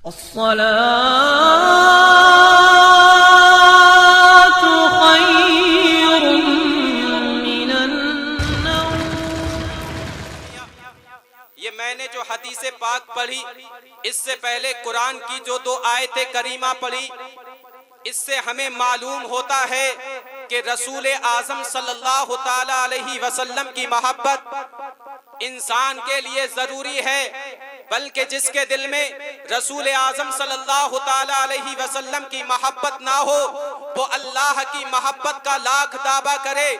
अस्सलातु खैरुम मिनन नौम। ये मैंने जो हदीसे पाक पढ़ी, इससे पहले कुरान की जो 2 आयतें करीमा पढ़ी, इससे हमें मालूम होता है कि रसूल आज़म सल्लल्लाहु ताला अलैहि वसल्लम की मोहब्बत इंसान के लिए जरूरी है, बल्कि जिसके दिल में रसूल आज़म सल्लल्लाहु ताला अलैहि वसल्लम की मोहब्बत ना हो, वो अल्लाह की मोहब्बत का लाख दावा करे,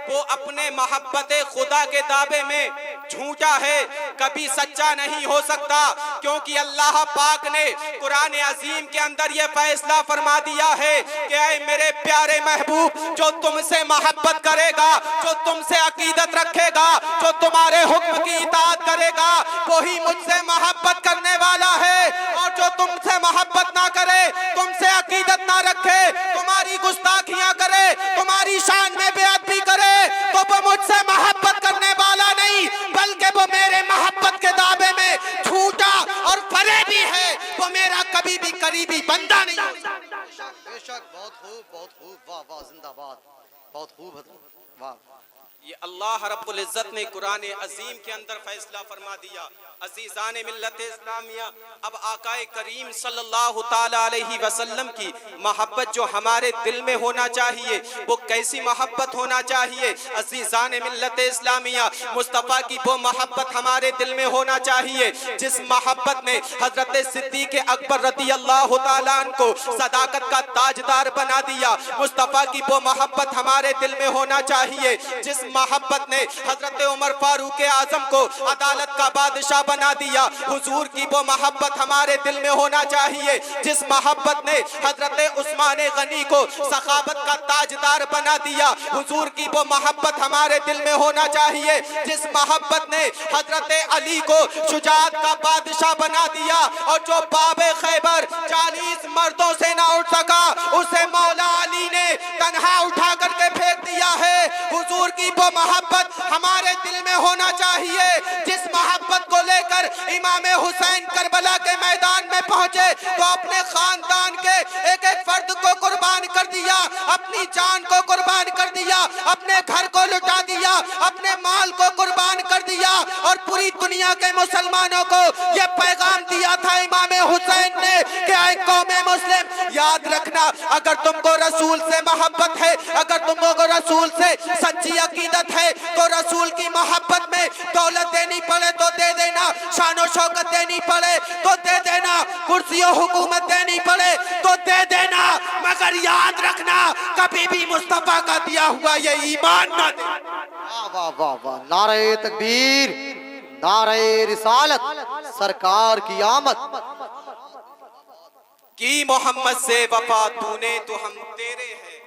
वो अपने मोहब्बत खुदा के दावे में झूठा है, कभी सच्चा नहीं हो सकता। क्योंकि अल्लाह पाक ने कुरान अजीम के अंदर यह फैसला फरमा दिया है कि ऐ मेरे प्यारे महबूब, जो तुमसे मोहब्बत करेगा, जो तुमसे अकीदत रखेगा, जो तुम्हारे हुक्म की इताअत करेगा, वही मुझसे मोहब्बत करने वाला है। और जो तुमसे मोहब्बत ना करे, तुमसे अकीदत ना रखे, तुम्हारी गुस्ताखियां करे, तुम्हारी शान में बेअदबी करे, तो वो मुझसे मोहब्बत करने वाला नहीं, बल्कि वो मेरे मोहब्बत के दावे में झूठा और फरेबी है। वो मेरा कभी भी करीबी बंदा नहीं हो सकता। बेशक, बहुत खूब, बहुत खूब, वाह वाह, जिंदाबाद, बहुत खूब, वाह। ये अल्लाह रब्बुल इज्जत ने कुरान अजीम के अंदर फैसला फरमा दिया। अजीजान मिल्लत इस्लामिया, अब आकाए करीम सल्लल्लाहु ताला अलैहि वसल्लम की मोहब्बत जो हमारे दिल में होना चाहिए, वो कैसी मोहब्बत होना चाहिए? अजीजान मिल्लत इस्लामिया, मुस्तफ़ा की वो मोहब्बत हमारे दिल में होना चाहिए जिस मोहब्बत ने हजरत सिद्दीक़ अकबर रज़ी अल्लाह ताला अन्हु को सदाकत का ताजदार बना दिया। मुस्तफ़ा की वो मोहब्बत हमारे दिल में होना चाहिए जिस मोहब्बत ने हजरत उमर फारूक आजम को अदालत का बादशाह बना दिया। हुजूर की वो मोहब्बत हमारे दिल में होना चाहिए जिस मोहब्बत ने हजरत उस्मान गनी को सखावत का ताजदार बना दिया। हुजूर की वो मोहब्बत हमारे दिल में होना चाहिए जिस मोहब्बत ने हजरत अली को शुजाअत का बादशाह बना दिया। और जो बाबे खैबर 40 मर्दों से ना उठ सका, उसे मौला अली ने तन्हा उठा करके फेंक दिया है। हुजूर की वो मोहब्बत हमारे दिल में होना चाहिए जिस मोहब्बत को लेकर इमाम हुसैन करबला के मैदान में पहुंचे तो अपने खानदान के एक एक फर्द को कुर्बान कर दिया, अपनी जान को कुर्बान कर दिया, अपने घर को लुटा दिया, अपने माल को कुर्बान कर दिया और पूरी दुनिया के मुसलमानों को यह पैगाम दिया था इमाम हुसैन ने कि ऐ कौमे मुस्लिम, याद रखना, अगर तुमको रसूल से मोहब्बत है, अगर तुमको रसूल से सच्ची अकीदत है, तो रसूल की मोहब्बत में दौलत देनी पड़े तो दे देना, शानो शौकत देनी पड़े तो दे देना, कुर्सी और हुकूमत देनी पड़े तो दे देना, मगर याद रखना कभी भी मुस्तफा का दिया हुआ ये ईमान ना दे। वाह वाह वाह वाह, नारे तकबीर, नारे रिसालत, सरकार की आमद की मोहम्मद से वफा तूने तो हम तेरे हैं,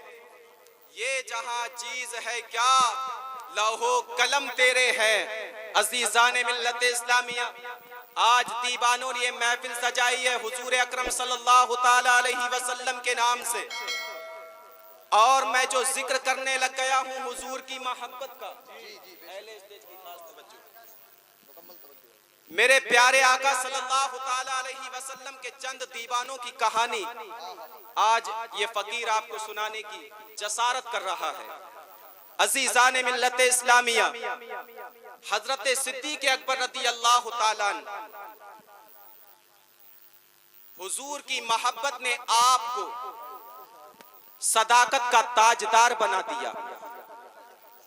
ये जहां चीज है क्या लौहो कलम तेरे हैं। अजीजान मिल्लत इस्लामिया, आज दीवानों ने महफिल सजाई है हुजूर अकरम सल्लल्लाहु ताला अलैहि वसल्लम के नाम से, और मैं जो जिक्र करने लग गया हूँ हुजूर की मोहब्बत का, मेरे प्यारे आका सल्लल्लाहु ताला अलैहि वसल्लम के चंद दीवानों की कहानी आज ये फकीर आपको सुनाने की जसारत कर रहा है। अजीजान मिल्लत इस्लामिया, हजरत सिद्दीक़ अकबर रज़ी अल्लाह ताला अन्हु, हुजूर की मोहब्बत ने आपको सदाकत का ताजदार बना दिया।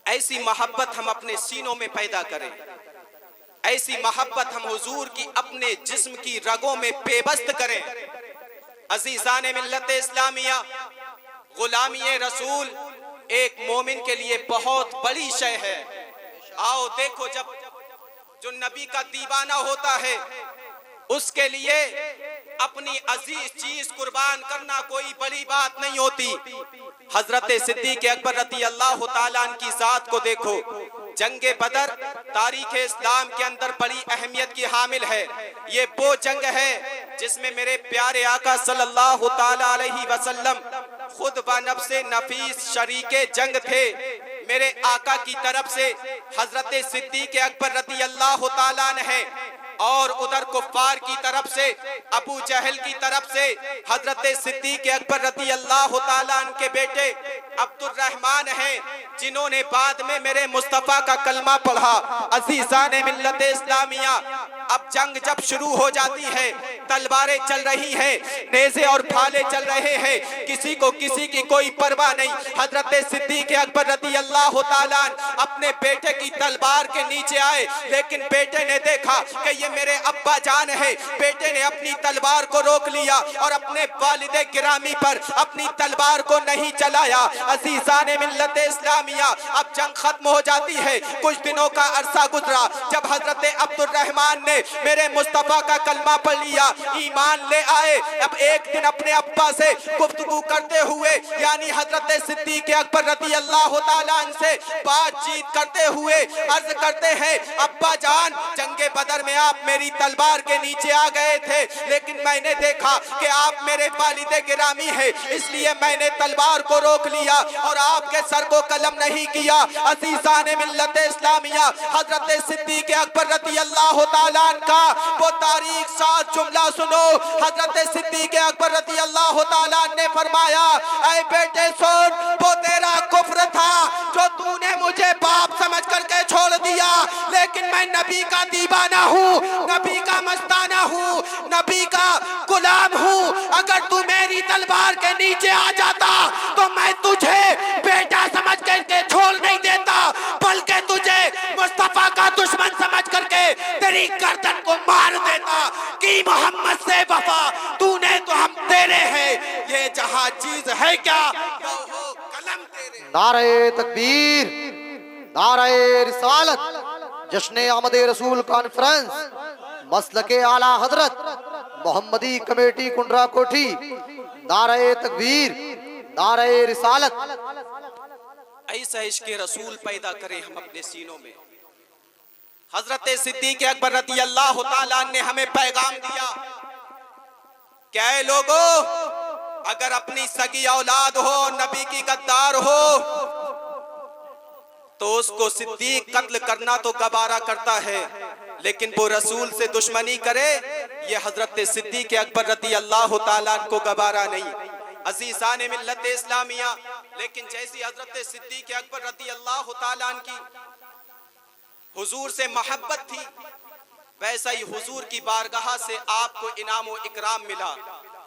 ऐसी मोहब्बत हम अपने सीनों में पैदा करें, ऐसी मोहब्बत हम हुजूर की अपने जिस्म की रगों में पेबस्त करें। अजीजान मिल्लत इस्लामिया, गुलामी रसूल एक मोमिन के लिए बहुत बड़ी शय है। आओ देखो, जब जो नबी का दीवाना होता है उसके लिए अपनी अजीज चीज कुर्बान करना कोई बड़ी बात नहीं होती। हजरत सिद्दीक़ अकबर रज़ी अल्लाह ताला अन्हु की जात को देखो, जंगे बदर तारीख इस्लाम के अंदर बड़ी अहमियत की हामिल है। ये वो जंग है जिसमें मेरे प्यारे आका सल्लल्लाहु ताला अलैहि वसल्लम खुद व नफ्से नफीस शरीके जंग थे। मेरे आका की तरफ से हजरत सिद्दीक़ अकबर रज़ी अल्लाह ताला अन्हु और उधर कुफ्फार की तरफ से अबू जहल की तरफ से हजरत सिद्दीक अकबर रज़ी अल्लाह ताला अन्हु के बेटे अब्दुर्रहमान हैं, जिन्होंने बाद में मेरे मुस्तफ़ा का कलमा पढ़ा। अज़ीज़ाने मिल्लत इस्लामिया, अब जंग जब शुरू हो जाती है, तलवारें चल रही हैं, नेज़े और भाले चल रहे हैं, किसी को किसी की कोई परवाह नहीं। हजरत सिद्दीक अकबर रज़ी अल्लाह ताला अन्हु अपने बेटे की तलवार के नीचे आए, लेकिन बेटे ने देखा कि ये मेरे अब्बा जान है। बेटे ने अपनी तलवार को रोक लिया और अपने वालिदे गिरामी पर अपनी तलवार को नहीं चलाया। अज़ीज़ाने मिल्लत इस्लामिया, अब जंग खत्म हो जाती है। कुछ दिनों का अरसा गुजरा, जब हजरत अब्दुर्रहमान ने मेरे मुस्तफ़ा का कलमा पढ़ लिया, ईमान ले आए। अब एक दिन अपने अब्बा से गुफ्तगू करते हुए, यानी हजरत सिद्दीक अकबर रज़ी अल्लाह ताला अन्हु से बातचीत करते हुए अर्ज करते हैं, अब्बा जान, जंगे बदर में आप मेरी तलवार के नीचे आ गए थे, लेकिन मैंने देखा कि आप मेरे वालिदे गिरामी है, इसलिए मैंने तलवार को रोक लिया और आपके सर को कलम नहीं किया। अज़ीज़ाने मिल्लत इस्लामिया, हजरत सिद्दीक अकबर रज़ी अल्लाह ताला अन्हु का वो तारीख साथ जुमला सुनो। हजरत सिद्दीक अकबर रज़ी अल्लाह ताला अन्हु ने फरमाया, ऐ बेटे सुन, वो तेरा कुफ्र था जो तूने मुझे बाप समझ करके छोड़ दिया, लेकिन मैं नबी का दीवाना हूँ, नबी का मस्ताना हूँ, नबी का गुलाम हूँ। अगर तू मेरी तलवार के नीचे आ जाता तो मैं तुझे बेटा समझ करके छोड़ नहीं देता, बल्कि तुझे मुस्तफा का दुश्मन समझ करके तेरी गर्दन को मार देता। कि मोहम्मद से वफा तूने तो हम तेरे हैं, ये जहां चीज है क्या वो हो कलम तेरे। नारे तकबीर, नारे रिसालत, जश्न आमद रसूल कॉन्फ्रेंस, मसलके आला हजरत मोहम्मदी कमेटी कुंडरा कोठी। नारे तकबीर, नारे रिसालत। ऐसा इश्क रसूल पैदा करें हम अपने सीनों में। हजरत सिद्दीक अकबर रज़ी अल्लाह ताला ने हमें पैगाम दिया, क्या है लोगों, अगर अपनी सगी औलाद हो, नबी की गद्दार हो, तो उसको सिद्दीक कत्ल करना तो गवारा करता है, लेकिन वो रसूल से दुश्मनी करे, ये हजरत सिद्दीक अकबर रज़ी अल्लाह ताला को गवारा नहीं। अज़ीज़ाने मिल्लत इस्लामिया, लेकिन जैसी हजरत सिद्दीक अकबर रज़ी अल्लाह ताला की हुजूर से मोहब्बत थी, वैसा ही हुजूर की बारगाह से आपको इनाम व इकराम मिला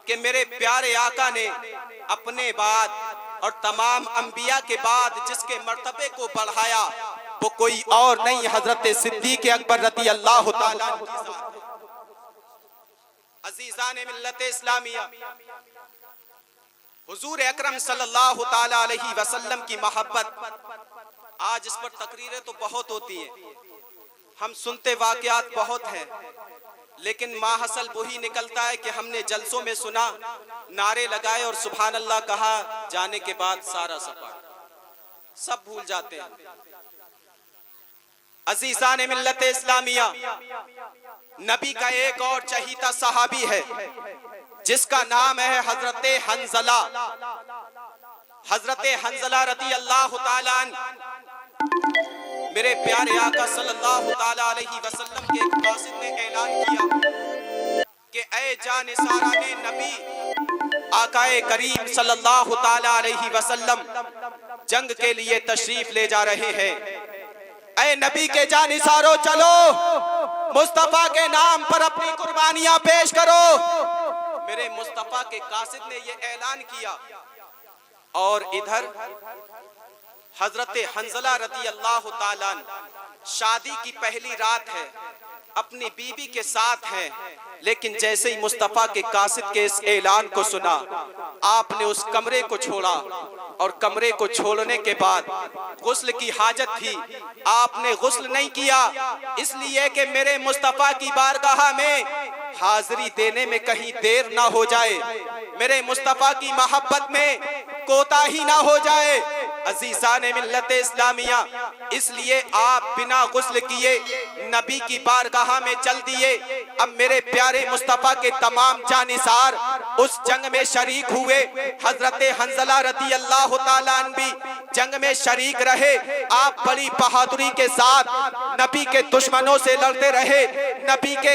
कि मेरे प्यारे आका ने अपने बाद और तमाम अंबिया के बाद जिसके मर्तबे को बढ़ाया वो कोई और नहीं, हजरत सिद्दीक अकबर रज़ी अल्लाह ताला की ज़ात है। अज़ीज़ाने मिल्लत इस्लामिया, हुजूर अकरम सल्लल्लाहु ताला अलैहि वसल्लम की मोहब्बत, आज इस पर तकरीरें तो बहुत होती हैं, हम सुनते वाक़यात बहुत हैं, लेकिन माहसल वही निकलता है कि हमने जलसों में सुना, नारे लगाए और सुभान अल्लाह कहा, जाने के बाद सारा सब भूल जाते हैं। अज़ीज़ाने मिल्लत इस्लामिया, नबी का एक और चहीता सहाबी है जिसका नाम है हजरत हंज़ला। हजरत हंज़ला रज़ी अल्लाह ताला अन्हु, मेरे प्यारे आका सल्लल्लाहु ताला अलैहि वसल्लम के एक कासिद ने ऐलान किया कि ऐ जानिसाराने नबी, आकाए करीम सल्लल्लाहु ताला अलैहि वसल्लम जंग के लिए तशरीफ ले जा रहे हैं। ऐ नबी के जानिसारो, चलो मुस्तफा के नाम पर अपनी कुर्बानियां पेश करो। मेरे मुस्तफा के कासिद ने यह ऐलान किया और इधर हजरत हंज़ला रज़ी अल्लाह ताला शादी की पहली रात है, अपनी बीबी के साथ हैं, लेकिन जैसे ही मुस्तफा के कासिद के इस ऐलान को सुना, आपने उस कमरे को छोड़ा और कमरे को छोड़ने के बाद गुस्ल की हाजत थी, आपने गुस्ल नहीं किया, इसलिए कि मेरे मुस्तफा की बारगाह में हाजिरी देने में कहीं देर ना हो जाए, मेरे मुस्तफा की मोहब्बत में कोताही ना हो जाए। अज़ीज़ाने मिल्लत इस्लामिया, इसलिए आप बिना गुस्ल किए नबी की बारगाह में चल दिए। अब मेरे प्यारे मुस्तफा के तमाम जानिसार उस जंग में शरीक हुए। हजरत हंज़ला रज़ी अल्लाह ताला अन्हु भी जंग में शरीक रहे, आप बड़ी बहादुरी के साथ नबी के दुश्मनों से लड़ते रहे, नबी के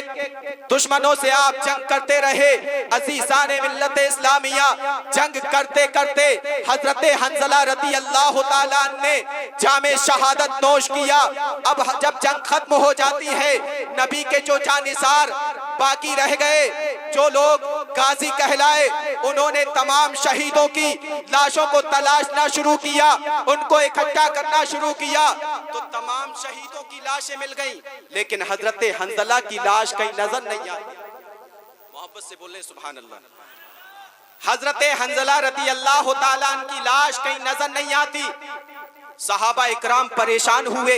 दुश्मनों से आप जंग करते रहे। अज़ीज़ान मिल्लत इस्लामिया, जंग करते करते हजरत हंज़ला रज़ी अल्लाह ताला ने जामे शहादत नोश किया। अब जब जंग खत्म हो जाती है, नबी के जो जानिसार बाकी रह गए, जो लोग गाजी कहलाए, उन्होंने तमाम शहीदों की लाशों को तलाशना शुरू किया, उनको इकट्ठा करना शुरू किया। तो तमाम शहीदों की लाशें मिल गईं, लेकिन हजरत हंज़ला की लाश कहीं नजर नहीं आई। मोहब्बत से बोले सुभान अल्लाह। हजरत हंज़ला रज़ी अल्लाह ताला अन्हु की लाश कहीं नजर नहीं आती। सहाबा इकराम परेशान हुए,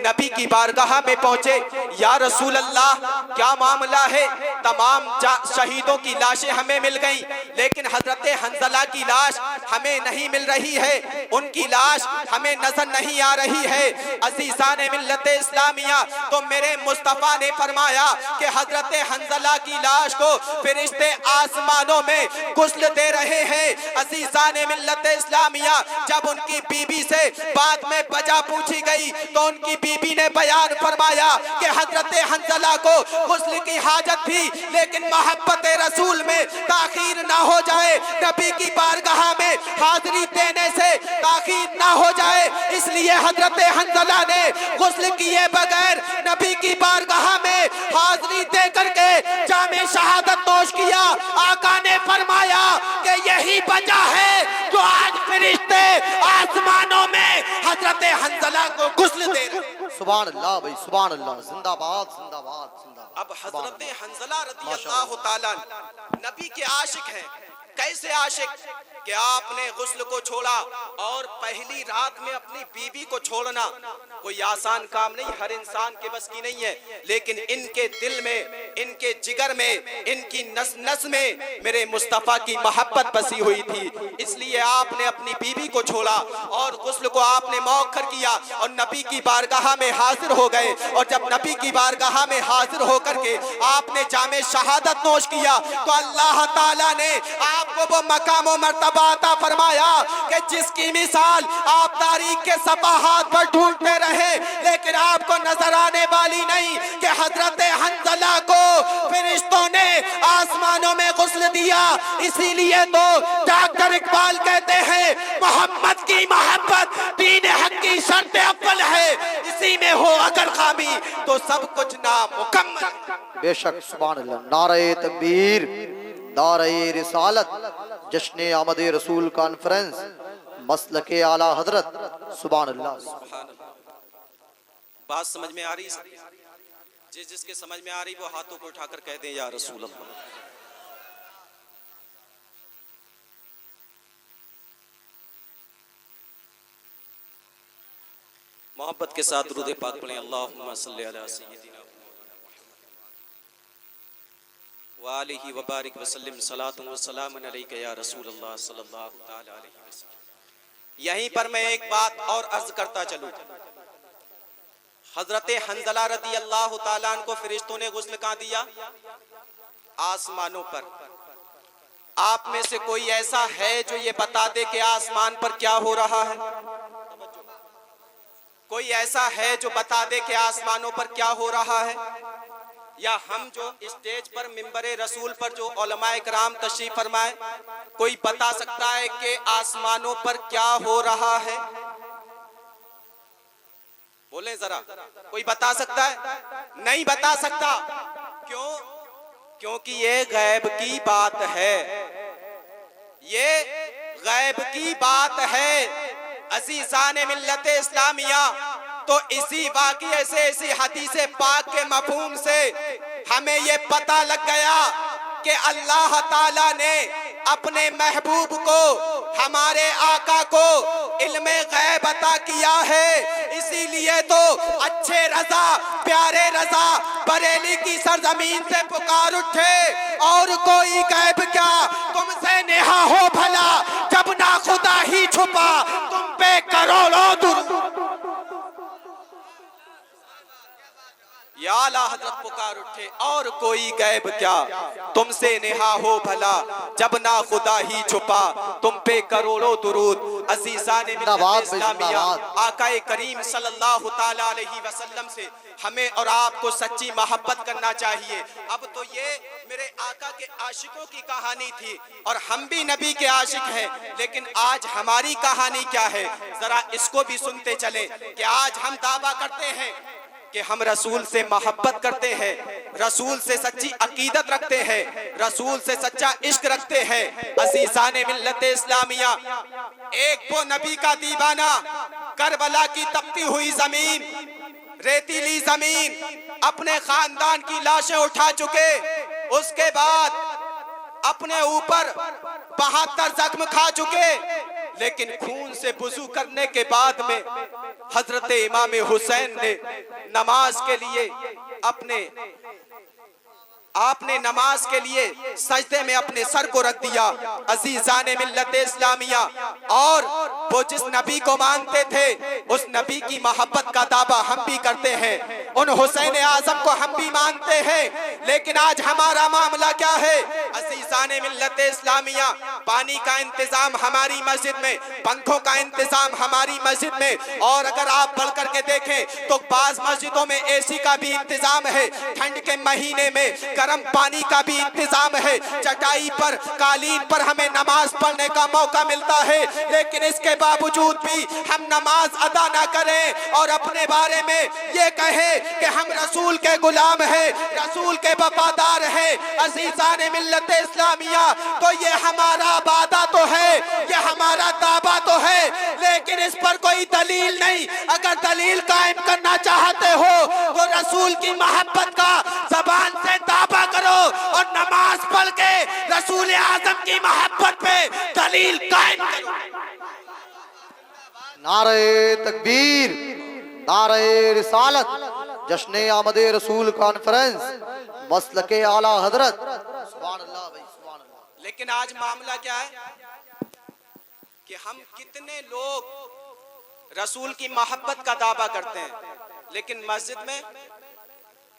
नबी की बारगाह में पहुंचे, या रसूल अल्लाह क्या मामला है? तमाम शहीदों की लाशें हमें मिल गईं, लेकिन हजरत हंज़ला की लाश हमें नहीं मिल रही है, उनकी लाश हमें नजर नहीं आ रही है। अज़ीज़ान मिल्लत इस्लामिया, तो मेरे मुस्तफ़ा ने फरमाया कि हजरत हंज़ला की लाश को फरिश्ते आसमानों में गुस्ल दे रहे हैं। अज़ीज़ान मिल्लत इस्लामिया, जब उनकी बीबी से बाद में वजह पूछी गई तो उनकी बीबी ने बयान फरमाया कि हजरत हंज़ला को गुस्ल की हाजत थी, लेकिन मोहब्बत रसूल में ताखीर ना हो जाए, नबी की बारगाह में हाजिरी देने से ताखीर ना हो जाए, इसलिए हजरत हंज़ला ने गुस्ल किए बगैर नबी की बारगाह में हाजिरी दे करके जामे शहादत नोश किया। आका ने फरमाया कि यही वजह है जो आज फरिश्ते आसमानों में हजरत हंज़ला को गुस्ल दे रहे। सुभान अल्लाह भाई, सुभान अल्लाह, जिंदाबाद जिंदाबाद जिंदाबाद। अब हजरत हंज़ला रज़ी अल्लाह ताला नबी के आशिक हैं। कैसे आशिक कि आपने गुस्ल को छोड़ा, और पहली रात में अपनी बीबी को छोड़ना कोई आसान काम नहीं, हर इंसान के बस की नहीं है, लेकिन इनके दिल में, इनके जिगर में, इनकी नस नस में मेरे मुस्तफ़ा की मोहब्बत बसी हुई थी, इसलिए आपने अपनी बीबी को छोड़ा और गुस्ल को आपने मौखर किया और नबी की बारगाह में हाजिर हो गए। और जब नबी की बारगाह में हाजिर होकर के आपने जामे शहादत नोश किया, तो अल्लाह ताला ने आपको वो मकाम व मर्तबा अता फरमाया कि जिसकी मिसाल आप तारीख के सफाहात पर ढूंढते रहे, लेकिन आपको नजर आने वाली नहीं कि हजरत हंज़ला को फरिश्तों ने आसमानों में गुस्ल दिया। इसीलिए तो डॉक्टर इकबाल कहते हैं, मोहम्मद की मोहब्बत दीन हक की शर्त अव्वल है, इसी में हो अगर खामी तो सब कुछ नामुकम्मल। बेशक, सुभान अल्लाह। नारे तकबीर, नारे रिसालत, जश्न आमद रसूल कॉन्फ्रेंस, मसलके आला हजरत, सुभान अल्लाह। बात समझ में आ रही है? जिसके समझ में आ रही वो हाथों को उठाकर कह दें या रसूल अल्लाह। मोहब्बत के साथ दुरूद पाक पढ़ें। अल्लाहुम्मा सल्ली अला सय्यिदिना व आलिहि व बारिक व सल्लिम सलातु व सलामुन अलैका या रसूल अल्लाह सल्लल्लाहु तआला अलैहि वसल्लम। यहीं पर मैं एक बात और अर्ज करता चलूं। हजरत हंज़ला रज़ी अल्लाह ताला अन्हु को फरिश्तों ने गुस्ल कहाँ दिया? आसमानों पर। आप में से कोई ऐसा है जो ये बता दे कि आसमान पर क्या हो रहा है? कोई ऐसा है जो बता दे कि आसमानों पर क्या हो रहा है? या हम जो स्टेज पर मिंबरे रसूल पर जो उलमाए किराम तशरीफ फरमाए, कोई बता सकता है कि आसमानों पर क्या हो रहा है? बोले जरा, कोई बता सकता है? नहीं बता सकता। क्यों? क्योंकि ये गैब की बात है, ये गैब की बात है। अज़ीज़ान मिल्लत इस्लामिया, तो इसी वाक़िए से, इसी हदीस पाक के मफ़हूम से हमें ये पता लग गया कि अल्लाह ताला ने अपने महबूब को, हमारे आका को इल्मे गैब अता किया है। इसीलिए तो अच्छे रजा, प्यारे रजा बरेली की सरजमीन से पुकार उठे, और कोई गैब क्या तुमसे नेहा हो भला, जब ना खुदा ही छुपा तुम पे करोड़ों दुरूद। या आला हजरत पुकार उठे और कोई गैब क्या तुमसे नेहा हो भला, जब ना खुदा ही छुपा तुम पे करोड़ों दुरूद। अजीज़ाने मिल्लत इस्लामिया, आकाए करीम सल्लल्लाहु ताला अलैहि वसल्लम से हमें और आपको सच्ची मोहब्बत करना चाहिए। अब तो ये मेरे आका के आशिकों की कहानी थी और हम भी नबी के आशिक हैं, लेकिन आज हमारी कहानी क्या है, जरा इसको भी सुनते चले कि आज हम दावा करते हैं कि हम रसूल से मोहब्बत करते हैं, रसूल से सच्ची अकीदत रखते हैं, रसूल से सच्चा इश्क रखते हैं। अज़ीज़ाने मिल्लत इस्लामिया, एक वो नबी का दीवाना करबला की तपती हुई जमीन, रेतीली जमीन, अपने खानदान की लाशें उठा चुके, उसके बाद अपने ऊपर 72 जख्म खा चुके, लेकिन खून से वुजू करने के बाद में हजरत इमाम हुसैन ने नमाज के लिए आपने नमाज के लिए सजदे में अपने सर को रख दिया। अज़ीज़ाने मिल्लत इस्लामिया, और वो जिस नबी को मानते थे उस नबी की मोहब्बत का दावा हम भी करते हैं, उन हुसैन आज़म को हम भी मानते हैं, लेकिन आज हमारा मामला क्या है। अज़ीज़ाने मिल्लत इस्लामिया, पानी का इंतजाम हमारी मस्जिद में, पंखों का इंतजाम हमारी मस्जिद में, और अगर आप बढ़ करके देखें तो बाज़ मस्जिदों में एसी का भी इंतजाम है, ठंड के महीने में गर्म पानी का भी इंतजाम है, चटाई पर कालीन पर हमें नमाज पढ़ने का मौका मिलता है, लेकिन इसके बावजूद भी हम नमाज अदा ना करें और अपने बारे में ये कहें कि हम रसूल के गुलाम हैं, रसूल के वफादार हैं। अज़ीज़ाने मिल्लत इस्लामिया, तो ये हमारा वादा तो है, ये हमारा दावा तो है, लेकिन इस पर कोई दलील नहीं। अगर दलील कायम करना चाहते हो तो रसूल की मोहब्बत का ज़बान से दावा करो और नमाज पढ़ के रसूल आज़म की मोहब्बत पे दलील कायम करो। नारे तकबीर, नारे रिसालत, जश्न आमदे रसूल कॉन्फ्रेंस, मसलके आला हजरत। सुभान अल्लाह भाई, सुभान अल्लाह। लेकिन आज मामला क्या है कि हम कितने लोग रसूल की मोहब्बत का दावा करते हैं, लेकिन मस्जिद में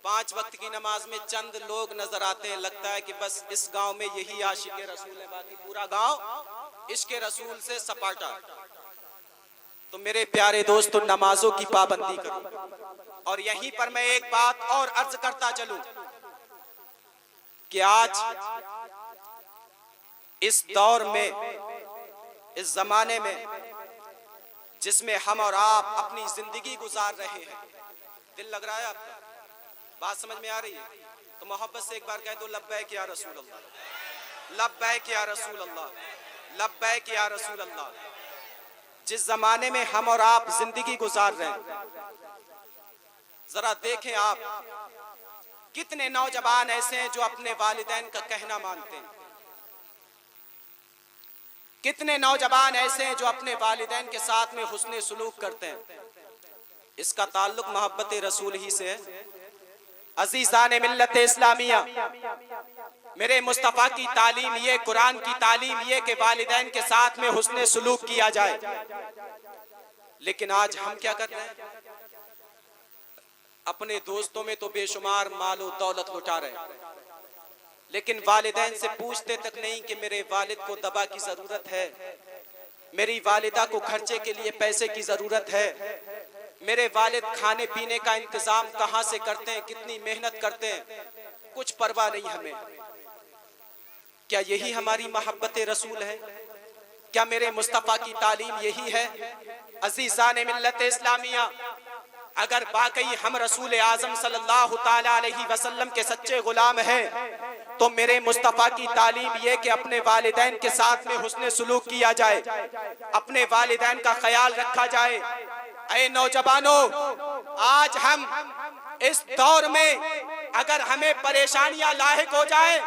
5 वक्त की नमाज में चंद लोग नजर आते हैं, लगता है कि बस इस गांव में यही आशिक रसूल है, बाकी पूरा गांव इसके रसूल से सपाटा। तो मेरे प्यारे दोस्तों, नमाजों की पाबंदी करो। और यहीं पर मैं एक बात और अर्ज करता चलूं कि आज इस दौर में, इस जमाने में जिसमें हम और आप अपनी जिंदगी गुजार रहे हैं, दिल लग रहा है आपका? बात समझ में आ रही है? तो मोहब्बत से एक बार कह दो, लब्बैक या रसूल अल्लाह, लब्बैक या रसूल अल्लाह, लब्बैक या रसूल अल्लाह। जिस जमाने में हम और आप जिंदगी गुजार रहे हैं, जरा देखें आप कितने नौजवान ऐसे हैं जो अपने वालिदैन का कहना मानते हैं, कितने नौजवान ऐसे हैं जो अपने वालिदैन के साथ में हुस्ने सुलूक करते हैं। इसका ताल्लुक मोहब्बत रसूल ही से है। अज़ीज़ाने मिल्लत इस्लामिया, मेरे मुस्तफ़ा की तालीम ये, कुरान की तालीम ये कि वालिदैन के साथ में हुस्ने सुलूक किया जाए, लेकिन आज हम क्या कर रहे हैं? अपने दोस्तों में तो बेशुमार मालो दौलत लुटा रहे हैं, लेकिन वालिदैन से पूछते तक नहीं कि मेरे वालिद को दवा की जरूरत है, मेरी वालिदा को खर्चे के लिए पैसे की जरूरत है, मेरे वालिद खाने पीने का इंतजाम कहाँ से करते हैं, कितनी मेहनत करते हैं, कुछ परवाह नहीं हमें। क्या यही हमारी मोहब्बत रसूल है? क्या मेरे मुस्तफ़ा की तालीम यही है? अज़ीज़ाने मिल्लत इस्लामिया, अगर वाकई हम रसूल आज़म सल्लल्लाहु ताला अलैहि वसल्लम के सच्चे गुलाम हैं, तो मेरे मुस्तफ़ा की तालीम ये कि अपने वालिदैन के साथ में हुस्ने सुलूक किया जाए, अपने वालिदैन का ख्याल रखा जाए। ऐ नौजवानों, आज हम इस दौर में अगर हमें परेशानियां लाहिक हो जाए,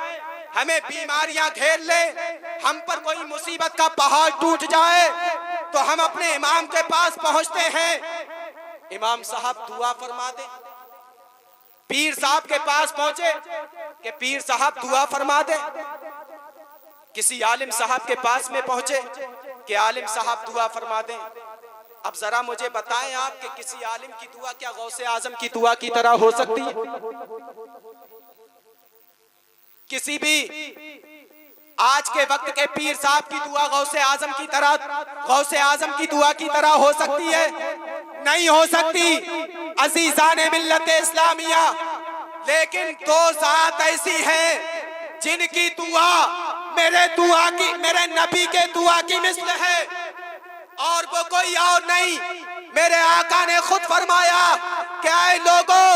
हमें बीमारियां घेर ले, हम पर कोई मुसीबत का पहाड़ टूट जाए, तो हम अपने इमाम के पास पहुंचते हैं, इमाम साहब दुआ फरमा दे। पीर साहब के पास पहुंचे कि पीर साहब दुआ फरमा दे। किसी आलिम साहब के पास में पहुंचे कि आलिम साहब दुआ फरमा दें। अब जरा मुझे बताएं आप कि किसी आलिम की दुआ क्या गौसे आजम की दुआ की तरह हो सकती है? किसी भी आज के वक्त के पीर साहब की दुआ गौसे आजम की तरह, गौसे आजम की दुआ की तरह हो सकती है? नहीं हो सकती अजीजान मिल्लत इस्लामिया। लेकिन दो जात ऐसी हैं जिनकी दुआ मेरे नबी के दुआ की मिसल है, और वो कोई और नहीं। मेरे आका ने खुद फरमाया कि ऐ लोगों,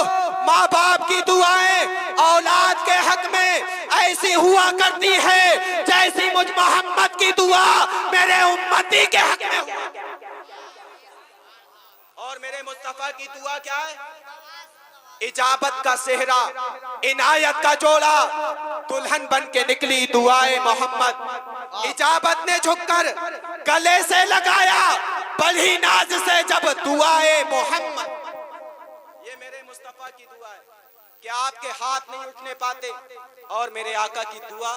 माँ बाप की दुआएं औलाद के हक में ऐसी हुआ करती है जैसी मुझ मोहम्मद की दुआ मेरे उम्मती के हक में हुआ। और मेरे मुस्तफा की दुआ क्या है? इजाबत का सेहरा, इनायत का जोड़ा, दुल्हन बन के निकली दुआए मोहम्मद। इजाबत ने झुककर गले से लगाया बड़ी नाज से जब दुआए मोहम्मद। ये मेरे मुस्तफा की दुआ है कि आपके हाथ नहीं उठने पाते, और मेरे आका की दुआ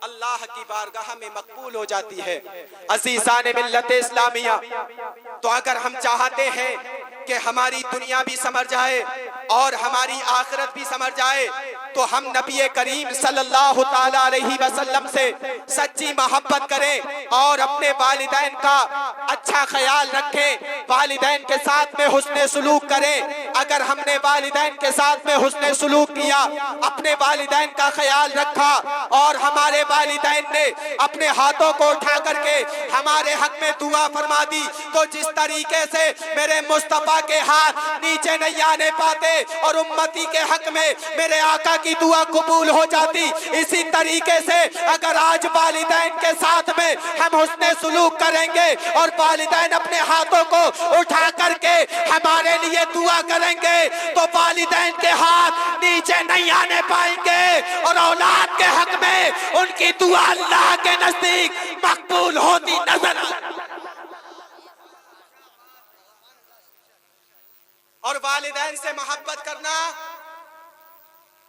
अल्लाह की बारगाह में मकबूल हो जाती है। अज़ीज़ान मिल्लत इस्लामिया, तो अगर हम चाहते हैं कि हमारी दुनिया भी संवर जाए और हमारी आखिरत भी संवर जाए, तो हम नबी करीम सल्लल्लाहु ताला अलैहि वसल्लम से सच्ची मोहब्बत करें और अपने वालिदैन का अच्छा ख्याल रखें, वालिदैन के साथ में हुस्ने सुलूक करें। अगर हमने वालिदैन के साथ में हुस्ने सुलूक किया, अपने वालिदैन का ख्याल रखा, और हमारे वालिदैन ने अपने हाथों को उठा करके हमारे हक में दुआ फरमा दी, तो जिस तरीके से मेरे मुस्तफा के हाथ नीचे नहीं आने पाते और उम्मती के हक में मेरे आका की दुआ कबूल हो जाती, इसी तरीके से अगर आज वालिदैन के साथ में हम हुस्ने सुलूक करेंगे और वालिदैन अपने हाथों को उठा करके हमारे लिए दुआ करेंगे, तो वालिदैन के हाथ नीचे नहीं आने पाएंगे और औलाद के हक में उनकी दुआ अल्लाह के नजदीक मकबूल होती नजर आती। और वालिदैन से मोहब्बत करना,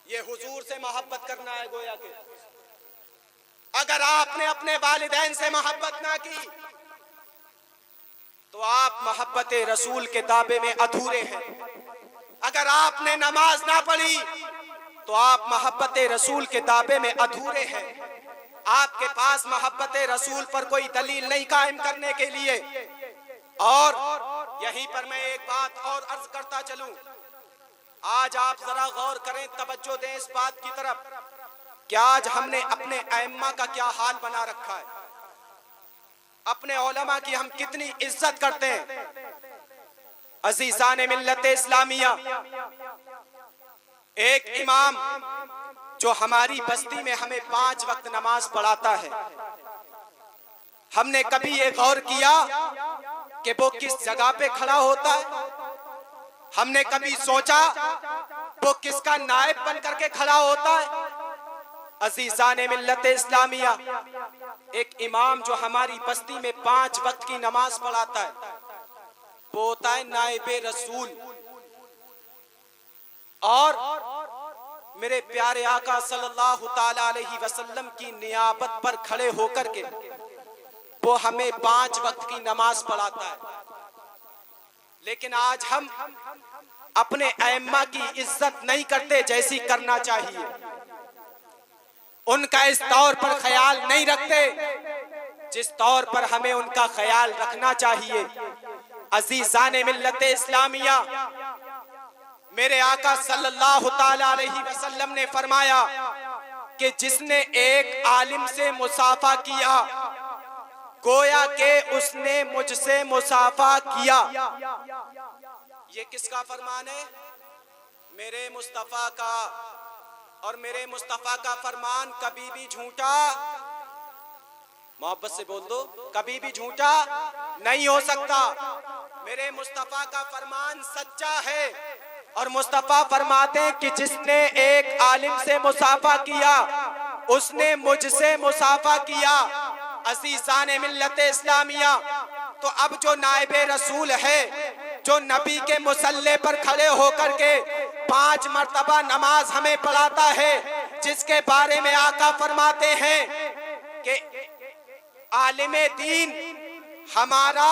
ये हुजूर से मोहब्बत करना है गोया के। अगर आपने अपने वालिदैन से मोहब्बत ना की, तो आप मोहब्बत रसूल के दावे में अधूरे हैं। अगर आपने नमाज ना पढ़ी, तो आप मोहब्बत रसूल के दावे में अधूरे हैं। आपके पास मोहब्बत रसूल पर कोई दलील नहीं कायम करने के लिए। और यहीं पर मैं एक बात और अर्ज करता चलूं। आज आप जरा गौर करें, तवज्जो दें इस बात की तरफ कि आज हमने अपने अइम्मा का क्या हाल बना रखा है। अपने उलमा की हम कितनी इज्जत करते हैं। अज़ीज़ान मिल्लत इस्लामिया, एक इमाम जो हमारी बस्ती में हमें 5 वक्त नमाज पढ़ाता है, हमने कभी ये गौर किया कि वो किस जगह पे खड़ा होता है? हमने कभी सोचा वो किसका नायब बन करके खड़ा होता है? अज़ीज़ान मिल्लत इस्लामिया, एक इमाम जो हमारी बस्ती में 5 वक्त की नमाज पढ़ाता है, वो होता है नायबे रसूल। और मेरे प्यारे आका सल्लल्लाहु ताला अलैहि वसल्लम की नियाबत पर खड़े होकर के वो हमें 5 वक्त की नमाज पढ़ाता है। लेकिन आज हम अपने अइम्मा की इज्जत नहीं करते जैसी करना चाहिए। उनका इस तौर पर ख्याल नहीं रखते जिस तौर पर हमें उनका ख्याल रखना चाहिए। अज़ीज़ान मिल्लत इस्लामिया, मेरे आका सल्लल्लाहु ताला अलैहि वसल्लम ने फरमाया कि जिसने एक आलिम से मुसाफा किया, गोया के उसने मुझसे मुसाफा किया। ये किसका फरमान है? मेरे मुस्तफा का। और मेरे मुस्तफा का फरमान कभी भी झूठा, मोहब्बत से बोल दो, कभी भी झूठा नहीं हो सकता। मेरे मुस्तफा का फरमान सच्चा है। और मुस्तफा फरमाते हैं कि जिसने एक आलिम से मुसाफा किया, उसने मुझसे मुसाफा किया। अज़ीज़ान मिल्लत इस्लामिया, तो अब जो नायबे रसूल है, जो नबी के मुसल्ले पर खड़े होकर के 5 मर्तबा नमाज हमें पढ़ाता है, जिसके बारे में आका फरमाते हैं कि आलिमे दीन हमारा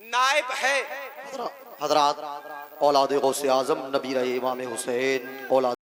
नाइब है। हजरात औलाद गौसे आजम नबी रहे इमाम हुसैन औलाद